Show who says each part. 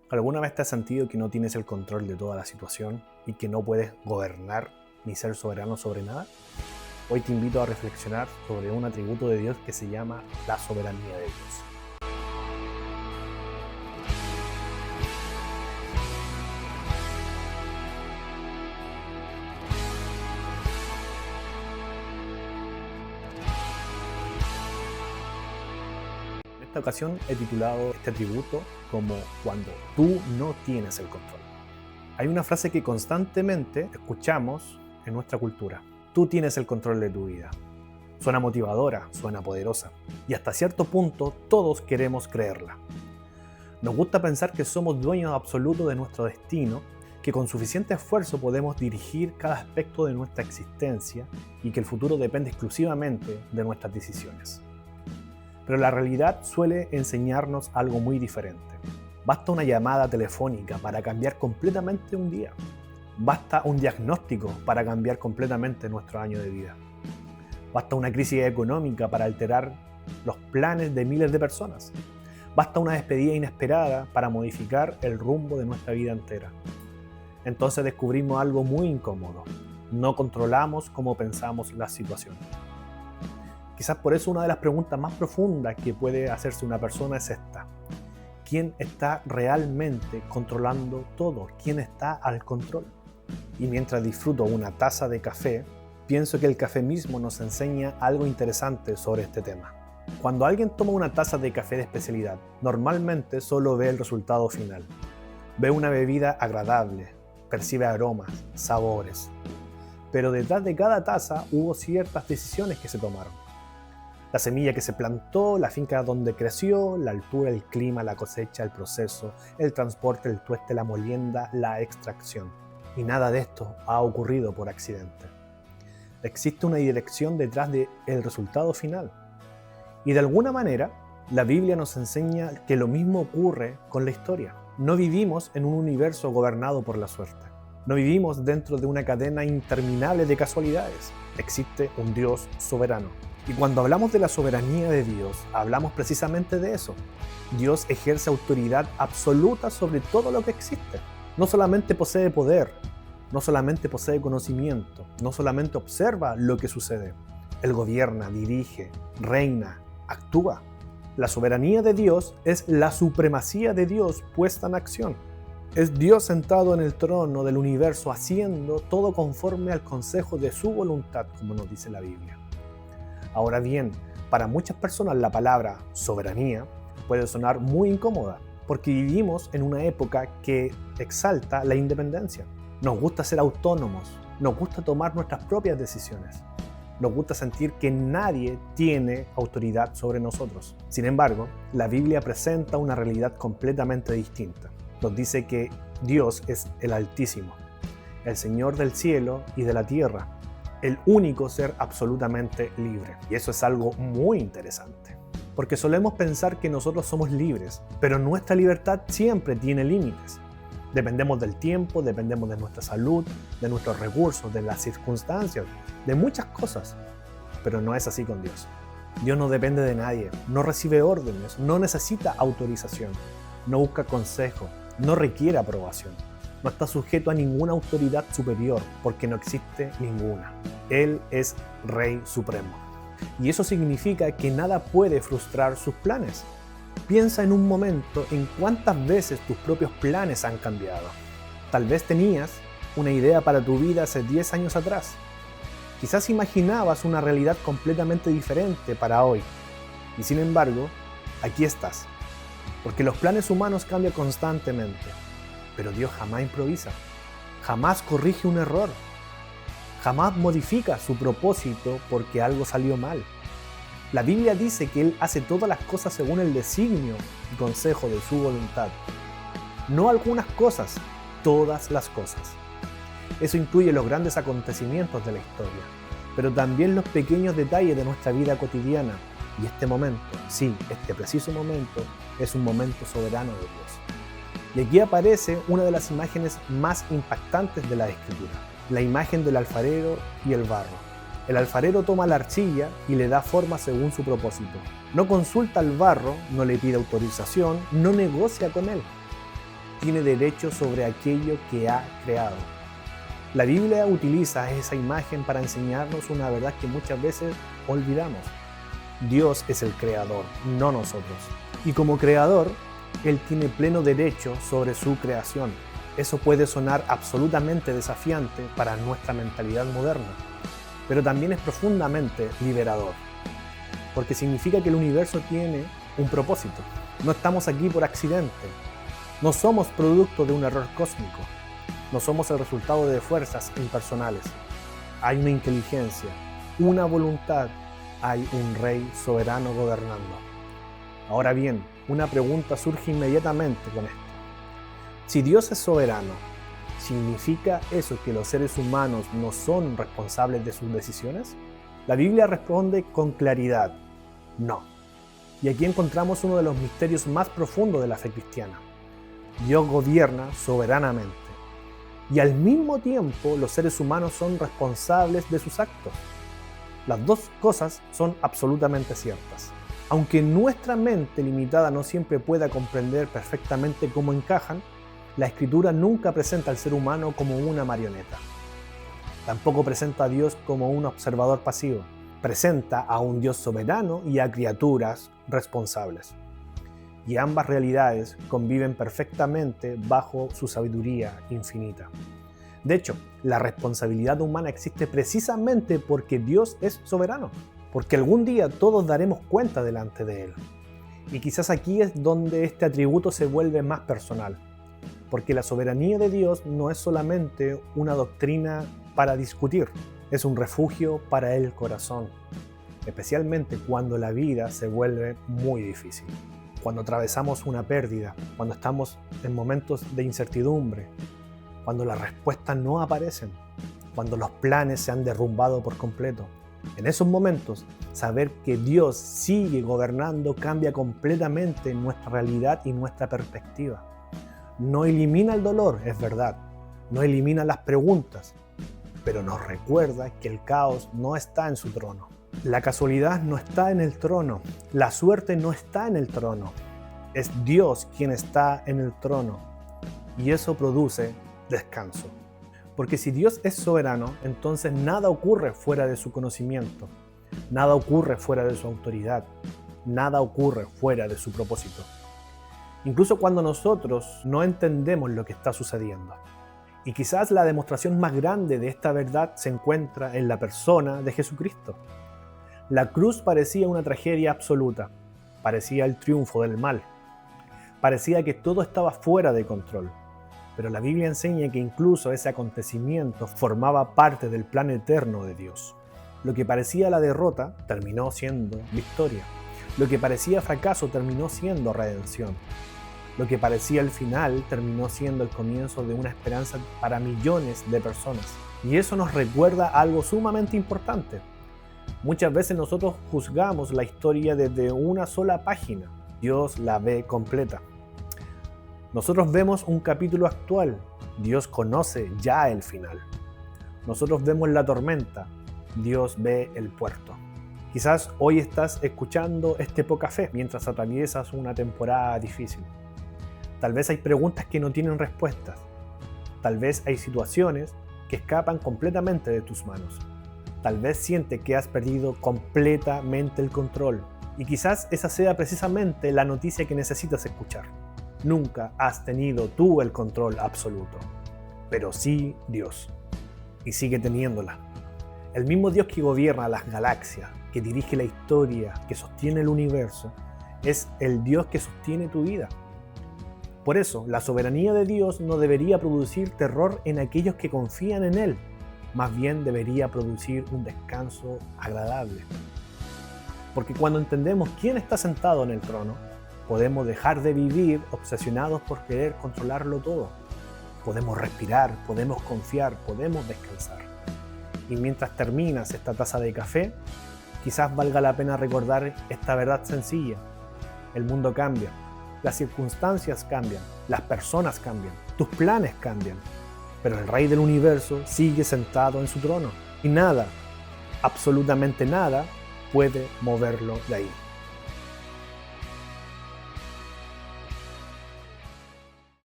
Speaker 1: ¿Alguna vez te has sentido que no tienes el control de toda la situación y que no puedes gobernar ni ser soberano sobre nada? Hoy te invito a reflexionar sobre un atributo de Dios que se llama la soberanía de Dios. En esta ocasión he titulado este atributo como cuando tú no tienes el control. Hay una frase que constantemente escuchamos en nuestra cultura. Tú tienes el control de tu vida. Suena motivadora, suena poderosa. Y hasta cierto punto todos queremos creerla. Nos gusta pensar que somos dueños absolutos de nuestro destino, que con suficiente esfuerzo podemos dirigir cada aspecto de nuestra existencia y que el futuro depende exclusivamente de nuestras decisiones. Pero la realidad suele enseñarnos algo muy diferente. Basta una llamada telefónica para cambiar completamente un día. Basta un diagnóstico para cambiar completamente nuestro año de vida. Basta una crisis económica para alterar los planes de miles de personas. Basta una despedida inesperada para modificar el rumbo de nuestra vida entera. Entonces descubrimos algo muy incómodo. No controlamos cómo pensamos la situación. Quizás por eso una de las preguntas más profundas que puede hacerse una persona es esta. ¿Quién está realmente controlando todo? ¿Quién está al control? Y mientras disfruto una taza de café, pienso que el café mismo nos enseña algo interesante sobre este tema. Cuando alguien toma una taza de café de especialidad, normalmente solo ve el resultado final. Ve una bebida agradable, percibe aromas, sabores. Pero detrás de cada taza hubo ciertas decisiones que se tomaron. La semilla que se plantó, la finca donde creció, la altura, el clima, la cosecha, el proceso, el transporte, el tueste, la molienda, la extracción. Y nada de esto ha ocurrido por accidente. Existe una dirección detrás del resultado final. Y de alguna manera, la Biblia nos enseña que lo mismo ocurre con la historia. No vivimos en un universo gobernado por la suerte. No vivimos dentro de una cadena interminable de casualidades. Existe un Dios soberano. Y cuando hablamos de la soberanía de Dios, hablamos precisamente de eso. Dios ejerce autoridad absoluta sobre todo lo que existe. No solamente posee poder, no solamente posee conocimiento, no solamente observa lo que sucede. Él gobierna, dirige, reina, actúa. La soberanía de Dios es la supremacía de Dios puesta en acción. Es Dios sentado en el trono del universo haciendo todo conforme al consejo de su voluntad, como nos dice la Biblia. Ahora bien, para muchas personas la palabra soberanía puede sonar muy incómoda, porque vivimos en una época que exalta la independencia. Nos gusta ser autónomos, nos gusta tomar nuestras propias decisiones, nos gusta sentir que nadie tiene autoridad sobre nosotros. Sin embargo, la Biblia presenta una realidad completamente distinta. Nos dice que Dios es el Altísimo, el Señor del cielo y de la tierra, el único ser absolutamente libre. Y eso es algo muy interesante, porque solemos pensar que nosotros somos libres, pero nuestra libertad siempre tiene límites. Dependemos del tiempo, dependemos de nuestra salud, de nuestros recursos, de las circunstancias, de muchas cosas, pero no es así con Dios. Dios no depende de nadie, no recibe órdenes, no necesita autorización, no busca consejo, no requiere aprobación. No está sujeto a ninguna autoridad superior porque no existe ninguna. Él es Rey Supremo. Y eso significa que nada puede frustrar sus planes. Piensa en un momento en cuántas veces tus propios planes han cambiado. Tal vez tenías una idea para tu vida hace 10 años atrás. Quizás imaginabas una realidad completamente diferente para hoy. Y sin embargo, aquí estás. Porque los planes humanos cambian constantemente. Pero Dios jamás improvisa, jamás corrige un error, jamás modifica su propósito porque algo salió mal. La Biblia dice que Él hace todas las cosas según el designio y consejo de su voluntad. No algunas cosas, todas las cosas. Eso incluye los grandes acontecimientos de la historia, pero también los pequeños detalles de nuestra vida cotidiana. Y este momento, sí, este preciso momento, es un momento soberano de Dios. Y aquí aparece una de las imágenes más impactantes de la Escritura, la imagen del alfarero y el barro. El alfarero toma la arcilla y le da forma según su propósito. No consulta al barro, no le pide autorización, no negocia con él. tiene derecho sobre aquello que ha creado. La Biblia utiliza esa imagen para enseñarnos una verdad que muchas veces olvidamos. Dios es el creador, no nosotros. Y como creador, Él tiene pleno derecho sobre su creación. Eso puede sonar absolutamente desafiante para nuestra mentalidad moderna, pero también es profundamente liberador, porque significa que el universo tiene un propósito. No estamos aquí por accidente. No somos producto de un error cósmico. No somos el resultado de fuerzas impersonales. Hay una inteligencia, una voluntad, hay un rey soberano gobernando. Ahora bien, una pregunta surge inmediatamente con esto. Si Dios es soberano, ¿significa eso que los seres humanos no son responsables de sus decisiones? La Biblia responde con claridad, no. Y aquí encontramos uno de los misterios más profundos de la fe cristiana. Dios gobierna soberanamente. Y al mismo tiempo los seres humanos son responsables de sus actos. Las dos cosas son absolutamente ciertas. Aunque nuestra mente limitada no siempre pueda comprender perfectamente cómo encajan, la Escritura nunca presenta al ser humano como una marioneta. Tampoco presenta a Dios como un observador pasivo. Presenta a un Dios soberano y a criaturas responsables. Y ambas realidades conviven perfectamente bajo su sabiduría infinita. De hecho, la responsabilidad humana existe precisamente porque Dios es soberano, porque algún día todos daremos cuenta delante de Él. Y quizás aquí es donde este atributo se vuelve más personal, porque la soberanía de Dios no es solamente una doctrina para discutir, es un refugio para el corazón, especialmente cuando la vida se vuelve muy difícil. Cuando atravesamos una pérdida, cuando estamos en momentos de incertidumbre, cuando las respuestas no aparecen, cuando los planes se han derrumbado por completo. En esos momentos, saber que Dios sigue gobernando cambia completamente nuestra realidad y nuestra perspectiva. No elimina el dolor, es verdad, no elimina las preguntas, pero nos recuerda que el caos no está en su trono. La casualidad no está en el trono, la suerte no está en el trono, es Dios quien está en el trono y eso produce descanso. Porque si Dios es soberano, entonces nada ocurre fuera de su conocimiento, nada ocurre fuera de su autoridad, nada ocurre fuera de su propósito. Incluso cuando nosotros no entendemos lo que está sucediendo. Y quizás la demostración más grande de esta verdad se encuentra en la persona de Jesucristo. La cruz parecía una tragedia absoluta, parecía el triunfo del mal, parecía que todo estaba fuera de control. Pero la Biblia enseña que incluso ese acontecimiento formaba parte del plan eterno de Dios. Lo que parecía la derrota terminó siendo victoria. Lo que parecía fracaso terminó siendo redención. Lo que parecía el final terminó siendo el comienzo de una esperanza para millones de personas. Y eso nos recuerda algo sumamente importante. Muchas veces nosotros juzgamos la historia desde una sola página. Dios la ve completa. Nosotros vemos un capítulo actual. Dios conoce ya el final. Nosotros vemos la tormenta. Dios ve el puerto. Quizás hoy estás escuchando este Pocafé mientras atraviesas una temporada difícil. Tal vez hay preguntas que no tienen respuestas. Tal vez hay situaciones que escapan completamente de tus manos. Tal vez sientes que has perdido completamente el control. Y quizás esa sea precisamente la noticia que necesitas escuchar. Nunca has tenido tú el control absoluto, pero sí Dios. Y sigue teniéndola. El mismo Dios que gobierna las galaxias, que dirige la historia, que sostiene el universo, es el Dios que sostiene tu vida. Por eso, la soberanía de Dios no debería producir terror en aquellos que confían en Él. Más bien debería producir un descanso agradable. Porque cuando entendemos quién está sentado en el trono, podemos dejar de vivir obsesionados por querer controlarlo todo. Podemos respirar, podemos confiar, podemos descansar. Y mientras terminas esta taza de café, quizás valga la pena recordar esta verdad sencilla. El mundo cambia, las circunstancias cambian, las personas cambian, tus planes cambian, pero el Rey del Universo sigue sentado en su trono y nada, absolutamente nada, puede moverlo de ahí.